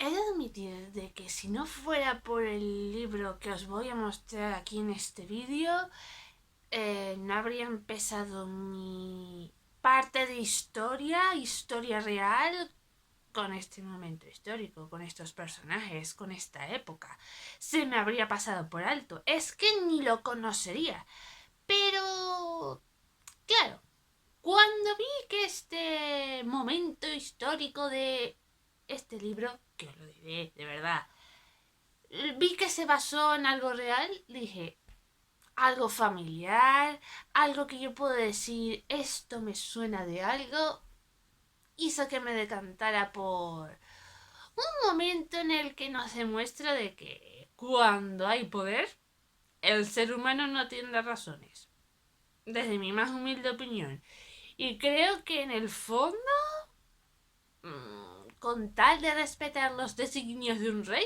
He de admitir de que si no fuera por el libro que os voy a mostrar aquí en este vídeo, no habría empezado mi parte de historia real, con este momento histórico, con estos personajes, con esta época. Se me habría pasado por alto. Es que ni lo conocería. Pero, claro, cuando vi que este momento histórico de este libro, que os lo diré de verdad, vi que se basó en algo real, dije, algo familiar, algo que yo puedo decir, esto me suena de algo, hizo que me decantara por un momento en el que nos demuestra de que cuando hay poder, el ser humano no tiene razones. Desde mi más humilde opinión. Y creo que en el fondo, con tal de respetar los designios de un rey,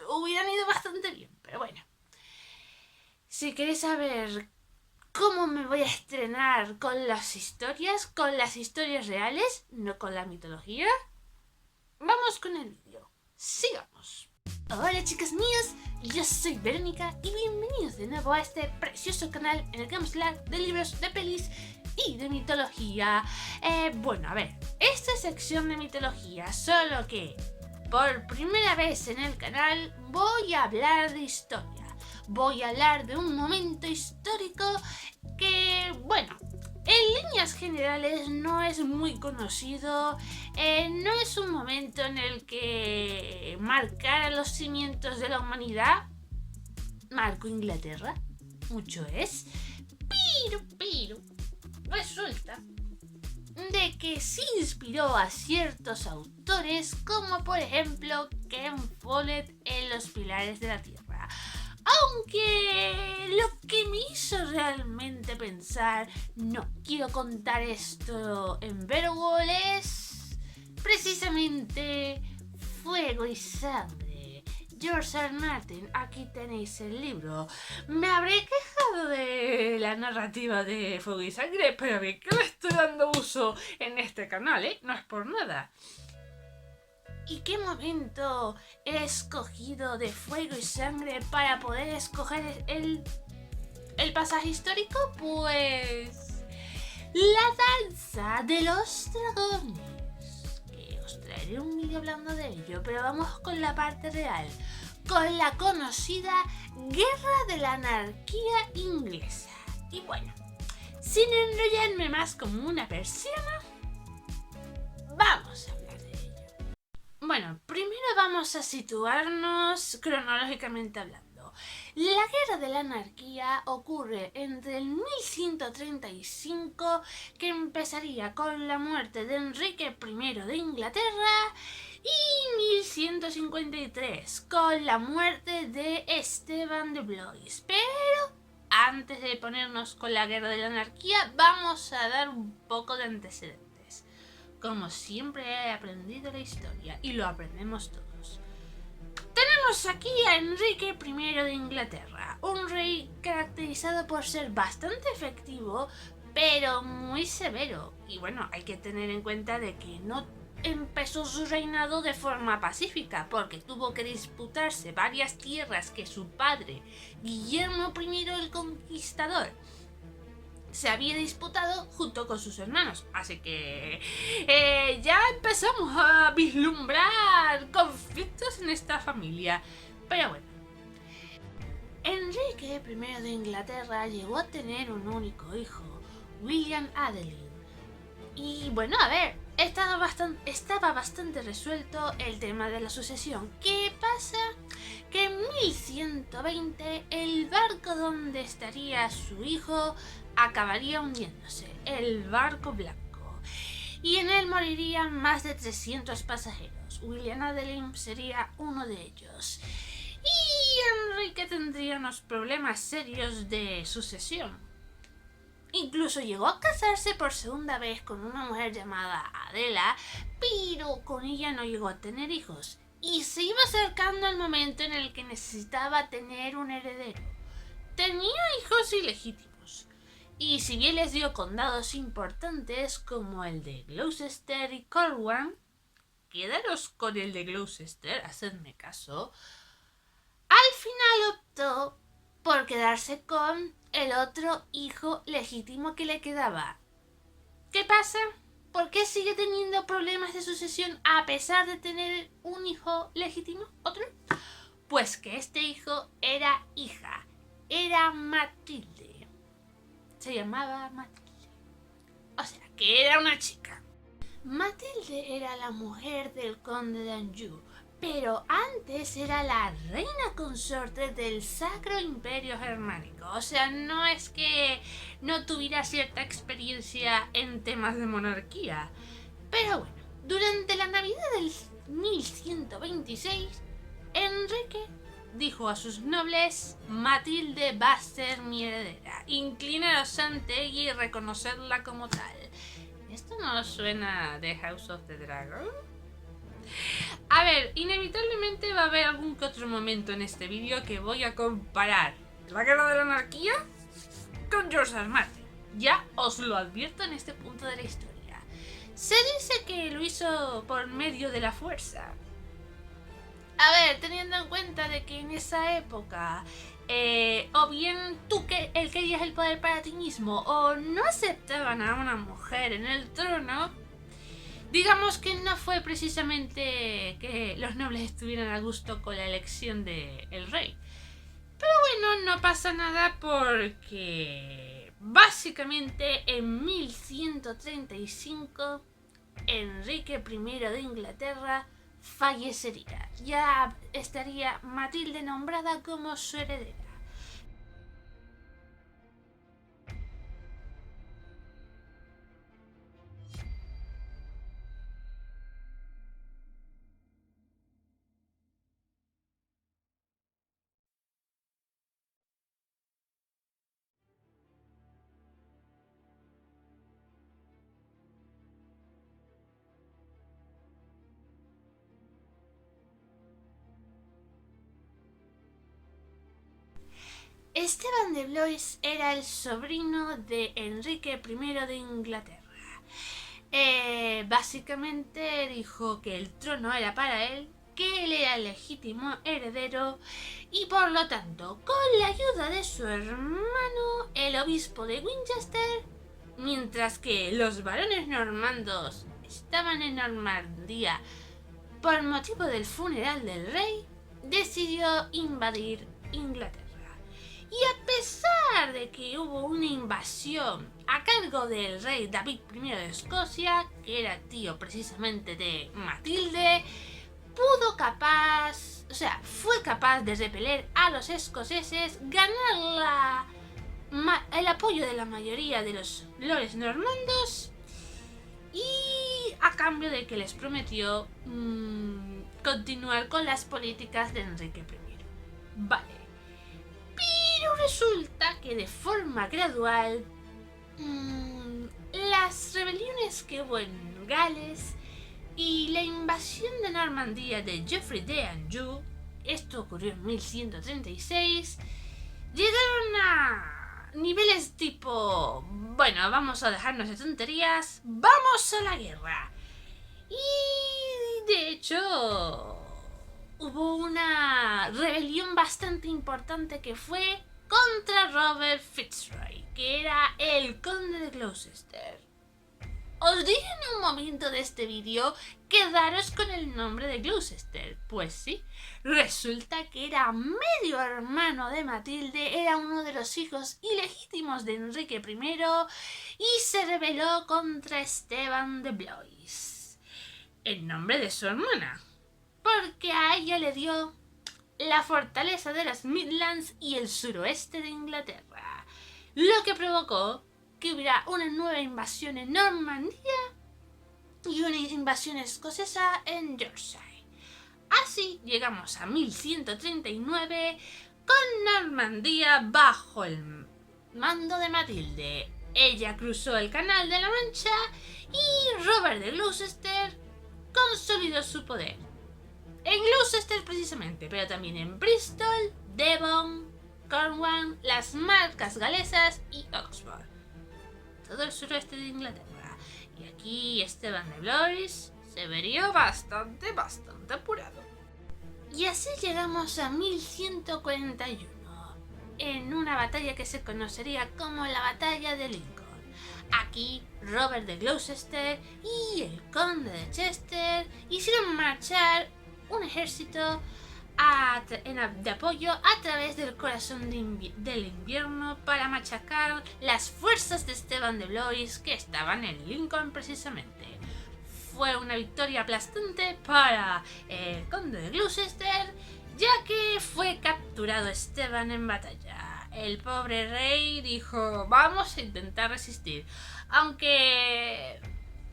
hubieran ido bastante bien. Pero bueno, si queréis saber cómo me voy a estrenar con las historias reales, no con la mitología, vamos con el vídeo. Sigamos. Hola chicos míos, yo soy Verónica y bienvenidos de nuevo a este precioso canal en el que vamos a hablar de libros, de pelis y de mitología. Bueno, a ver, esta sección de mitología, solo que por primera vez en el canal voy a hablar de historia. Voy a hablar de un momento histórico que, bueno, en líneas generales no es muy conocido, no es un momento en el que marcara los cimientos de la humanidad. Marcó Inglaterra, mucho es, pero resulta de que sí inspiró a ciertos autores, como por ejemplo Ken Follett en Los Pilares de la Tierra. Aunque lo que me hizo realmente pensar, no quiero contar esto en Vergol, es precisamente Fuego y Sangre. George R. Martin, aquí tenéis el libro. Me habré quejado de la narrativa de Fuego y Sangre, pero bien que le estoy dando uso en este canal, no es por nada. ¿Y qué momento he escogido de Fuego y Sangre para poder escoger el pasaje histórico? Pues la danza de los dragones, que os traeré un vídeo hablando de ello, pero vamos con la parte real, con la conocida Guerra de la Anarquía Inglesa. Y bueno, sin enrollarme más como una persiana, vamos a hablar de ello. Bueno, primero vamos a situarnos cronológicamente hablando. La Guerra de la Anarquía ocurre entre el 1135, que empezaría con la muerte de Enrique I de Inglaterra, y 1153, con la muerte de Esteban de Blois. Pero antes de ponernos con la Guerra de la Anarquía, vamos a dar un poco de antecedentes. Como siempre he aprendido la historia, y lo aprendemos todos. Tenemos aquí a Enrique I de Inglaterra, un rey caracterizado por ser bastante efectivo, pero muy severo. Y bueno, hay que tener en cuenta de que no empezó su reinado de forma pacífica, porque tuvo que disputarse varias tierras que su padre, Guillermo I el Conquistador, se había disputado junto con sus hermanos. Así que ya empezamos a vislumbrar conflictos en esta familia. Pero bueno, Enrique I de Inglaterra llegó a tener un único hijo, William Adelin. Y bueno, a ver, estaba bastante resuelto el tema de la sucesión. ¿Qué pasa? Que en 1120 el barco donde estaría su hijo acabaría hundiéndose, el barco blanco, y en él morirían más de 300 pasajeros. William Adelin sería uno de ellos, y Enrique tendría unos problemas serios de sucesión. Incluso llegó a casarse por segunda vez con una mujer llamada Adela, pero con ella no llegó a tener hijos, y se iba acercando el momento en el que necesitaba tener un heredero. Tenía hijos ilegítimos, y si bien les dio condados importantes como el de Gloucester y Cornwall, quedaros con el de Gloucester, hacedme caso, al final optó por quedarse con el otro hijo legítimo que le quedaba. ¿Qué pasa? ¿Por qué sigue teniendo problemas de sucesión a pesar de tener un hijo legítimo? ¿Otro? Pues que este hijo era hija. Era Matilde. Se llamaba Matilde. O sea, que era una chica. Matilde era la mujer del conde de Anjou, pero antes era la reina consorte del Sacro Imperio Germánico. O sea, no es que no tuviera cierta experiencia en temas de monarquía. Pero bueno, durante la Navidad del 1126, Enrique dijo a sus nobles: Matilde va a ser mi heredera. Inclinaros ante ella y reconocerla como tal. ¿Esto no suena de House of the Dragon? A ver, inevitablemente va a haber algún que otro momento en este vídeo que voy a comparar la Guerra de la Anarquía con George R. R. Martin. Ya os lo advierto en este punto de la historia. Se dice que lo hizo por medio de la fuerza. A ver, teniendo en cuenta de que en esa época o bien tú él querías el poder para ti mismo o no aceptaban a una mujer en el trono, digamos que no fue precisamente que los nobles estuvieran a gusto con la elección del rey. Pero bueno, no pasa nada porque básicamente en 1135 Enrique I de Inglaterra fallecería. Ya estaría Matilde nombrada como su heredera. Esteban de Blois era el sobrino de Enrique I de Inglaterra. Básicamente dijo que el trono era para él, que él era el legítimo heredero y por lo tanto, con la ayuda de su hermano, el obispo de Winchester, mientras que los varones normandos estaban en Normandía por motivo del funeral del rey, decidió invadir Inglaterra. Y a pesar de que hubo una invasión a cargo del rey David I de Escocia, que era tío precisamente de Matilde, fue capaz de repeler a los escoceses, ganar el apoyo de la mayoría de los lores normandos y a cambio de que les prometió continuar con las políticas de Enrique I. Vale. Pero resulta que de forma gradual las rebeliones que hubo en Gales y la invasión de Normandía de Geoffrey de Anjou, esto ocurrió en 1136, llegaron a niveles tipo, bueno, vamos a dejarnos de tonterías, vamos a la guerra. Y de hecho hubo una rebelión bastante importante que fue contra Robert Fitzroy, que era el conde de Gloucester. Os dije en un momento de este vídeo quedaros con el nombre de Gloucester. Pues sí, resulta que era medio hermano de Matilde, era uno de los hijos ilegítimos de Enrique I y se rebeló contra Esteban de Blois en nombre de su hermana, porque a ella le dio la fortaleza de las Midlands y el suroeste de Inglaterra, lo que provocó que hubiera una nueva invasión en Normandía y una invasión escocesa en Yorkshire. Así llegamos a 1139 con Normandía bajo el mando de Matilde. Ella cruzó el Canal de la Mancha y Robert de Gloucester consolidó su poder. En Gloucester precisamente, pero también en Bristol, Devon, Cornwall, las Marcas Galesas y Oxford. Todo el suroeste de Inglaterra. Y aquí Esteban de Blois se vería bastante apurado. Y así llegamos a 1141, en una batalla que se conocería como la Batalla de Lincoln. Aquí, Robert de Gloucester y el conde de Chester hicieron marchar un ejército de apoyo a través del corazón del invierno para machacar las fuerzas de Esteban de Blois que estaban en Lincoln precisamente. Fue una victoria aplastante para el conde de Gloucester, ya que fue capturado Esteban en batalla. El pobre rey dijo: vamos a intentar resistir, aunque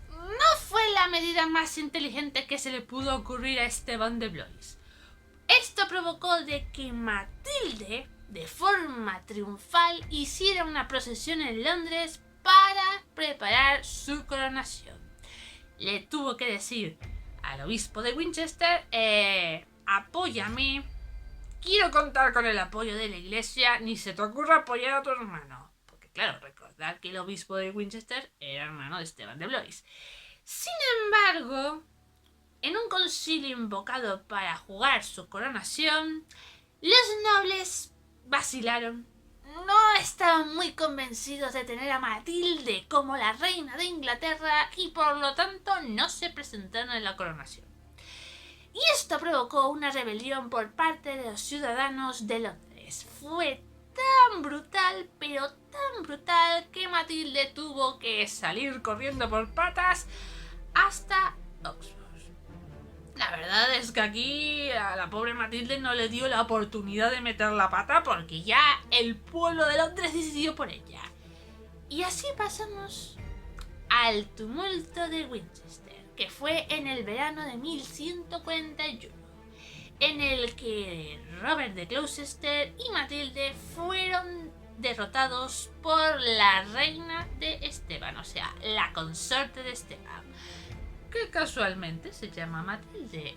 no fue la medida más inteligente que se le pudo ocurrir a Esteban de Blois. Esto provocó de que Matilde, de forma triunfal, hiciera una procesión en Londres para preparar su coronación. Le tuvo que decir al obispo de Winchester: apóyame, quiero contar con el apoyo de la iglesia, ni se te ocurra apoyar a tu hermano. Porque claro, recordad que el obispo de Winchester era hermano de Esteban de Blois. Sin embargo, en un concilio invocado para jugar su coronación, los nobles vacilaron. No estaban muy convencidos de tener a Matilde como la reina de Inglaterra y por lo tanto no se presentaron en la coronación. Y esto provocó una rebelión por parte de los ciudadanos de Londres. Fue tan brutal, pero tan brutal, que Matilde tuvo que salir corriendo por patas hasta Oxford. La verdad es que aquí a la pobre Matilde no le dio la oportunidad de meter la pata porque ya el pueblo de Londres decidió por ella. Y así pasamos al tumulto de Winchester, que fue en el verano de 1141, en el que Robert de Gloucester y Matilde fueron derrotados por la reina de Esteban, o sea, la consorte de Esteban, que casualmente se llama Matilde.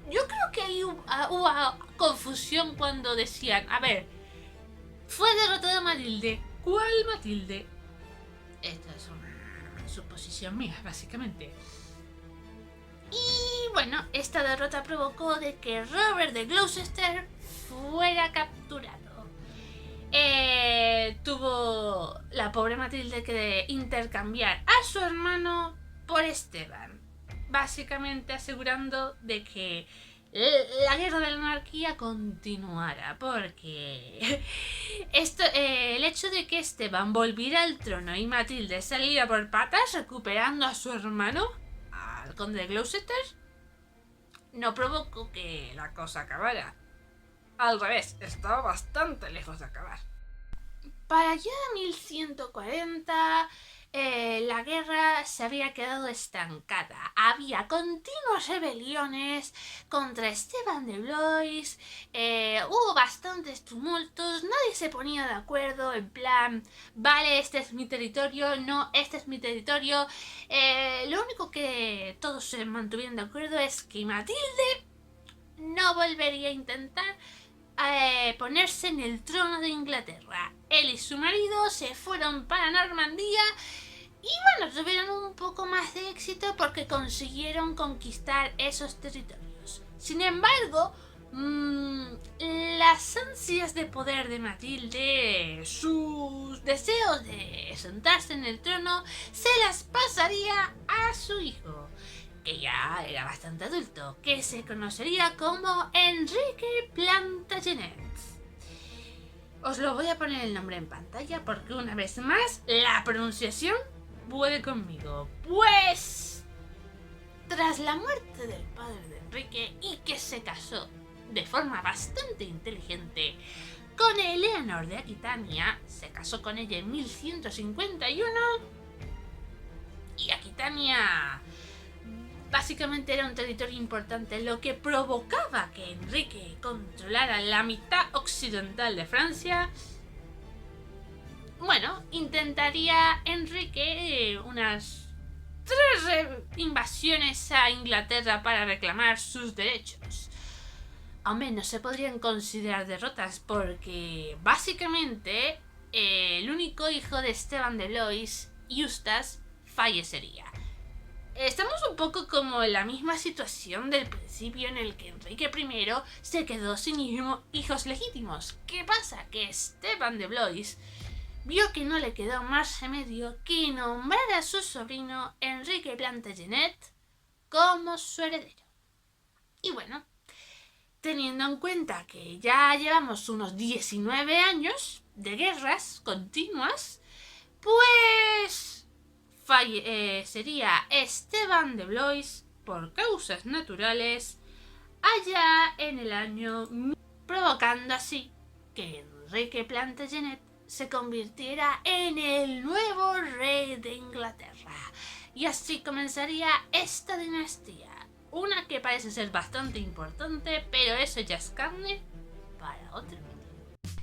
Yo creo que ahí hubo confusión cuando decían: a ver, fue derrotada Matilde, ¿cuál Matilde? Esta es una suposición mía, básicamente. Y bueno, esta derrota provocó de que Robert de Gloucester fuera capturado. Tuvo la pobre Matilde que intercambiar a su hermano por Esteban, básicamente asegurando de que la guerra de la monarquía continuara, porque el hecho de que Esteban volviera al trono y Matilde saliera por patas recuperando a su hermano, al conde de Gloucester, no provocó que la cosa acabara. Al revés, estaba bastante lejos de acabar. Para ya 1140, la guerra se había quedado estancada. Había continuas rebeliones contra Esteban de Blois, hubo bastantes tumultos, nadie se ponía de acuerdo en plan: vale, este es mi territorio, no, este es mi territorio. Lo único que todos se mantuvieron de acuerdo es que Matilde no volvería a intentar ponerse en el trono de Inglaterra. Él y su marido se fueron para Normandía y bueno, tuvieron un poco más de éxito porque consiguieron conquistar esos territorios. Sin embargo, las ansias de poder de Matilde, sus deseos de sentarse en el trono, se las pasaría a su hijo, que ya era bastante adulto, que se conocería como Enrique Plantagenet. Os lo voy a poner el nombre en pantalla porque una vez más la pronunciación puede conmigo. Pues, tras la muerte del padre de Enrique y que se casó de forma bastante inteligente con Eleanor de Aquitania, se casó con ella en 1151 y Aquitania básicamente era un territorio importante, lo que provocaba que Enrique controlara la mitad occidental de Francia. Bueno, intentaría Enrique unas 3 invasiones a Inglaterra para reclamar sus derechos. Aunque no se podrían considerar derrotas porque básicamente el único hijo de Esteban de Blois, Eustace, fallecería. Estamos un poco como en la misma situación del principio en el que Enrique I se quedó sin hijos legítimos. ¿Qué pasa? Que Esteban de Blois vio que no le quedó más remedio que nombrar a su sobrino Enrique Plantagenet como su heredero. Y bueno, teniendo en cuenta que ya llevamos unos 19 años de guerras continuas, pues sería Esteban de Blois por causas naturales allá en el año, provocando así que Enrique Plantagenet se convirtiera en el nuevo rey de Inglaterra. Y así comenzaría esta dinastía, una que parece ser bastante importante, pero eso ya es carne para otro vídeo.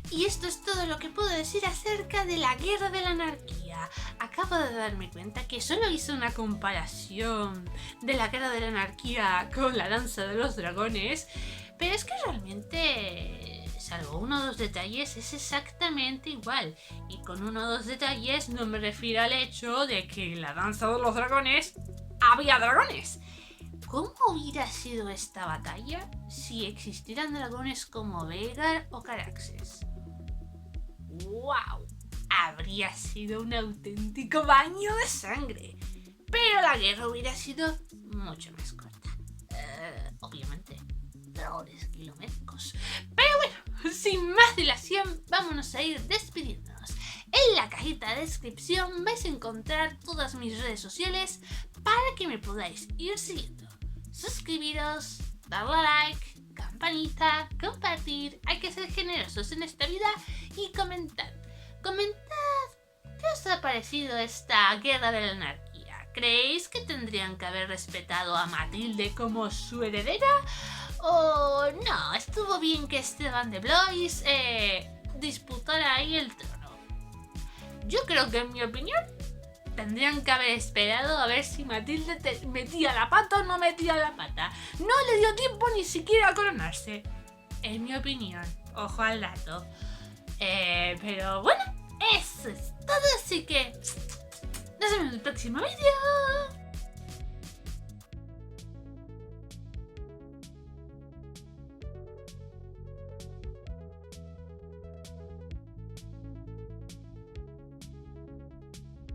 Y esto es todo lo que puedo decir acerca de la Guerra de la Anarquía. Acabo de darme cuenta que solo hice una comparación de la Guerra de la Anarquía con la Danza de los Dragones, pero es que realmente, salvo uno o dos detalles, es exactamente igual. Y con uno o dos detalles no me refiero al hecho de que en la Danza de los Dragones había dragones. ¿Cómo hubiera sido esta batalla si existieran dragones como Veigar o Caraxes? ¡Wow! Habría sido un auténtico baño de sangre. Pero la guerra hubiera sido mucho más corta. Obviamente, dragones kilométricos. Pero bueno, sin más dilación, vámonos a ir despidiéndonos. En la cajita de descripción vais a encontrar todas mis redes sociales para que me podáis ir siguiendo. Suscribiros, darle a like, campanita, compartir, hay que ser generosos en esta vida y comentad. Comentad qué os ha parecido esta Guerra de la Anarquía. ¿Creéis que tendrían que haber respetado a Matilde como su heredera? ¿O no? ¿Estuvo bien que Esteban de Blois disputara ahí el trono? Yo creo que en mi opinión tendrían que haber esperado a ver si Matilde metía la pata o no metía la pata. No le dio tiempo ni siquiera a coronarse. En mi opinión. Ojo al dato. Pero bueno, eso es todo. Así que nos vemos en el próximo vídeo.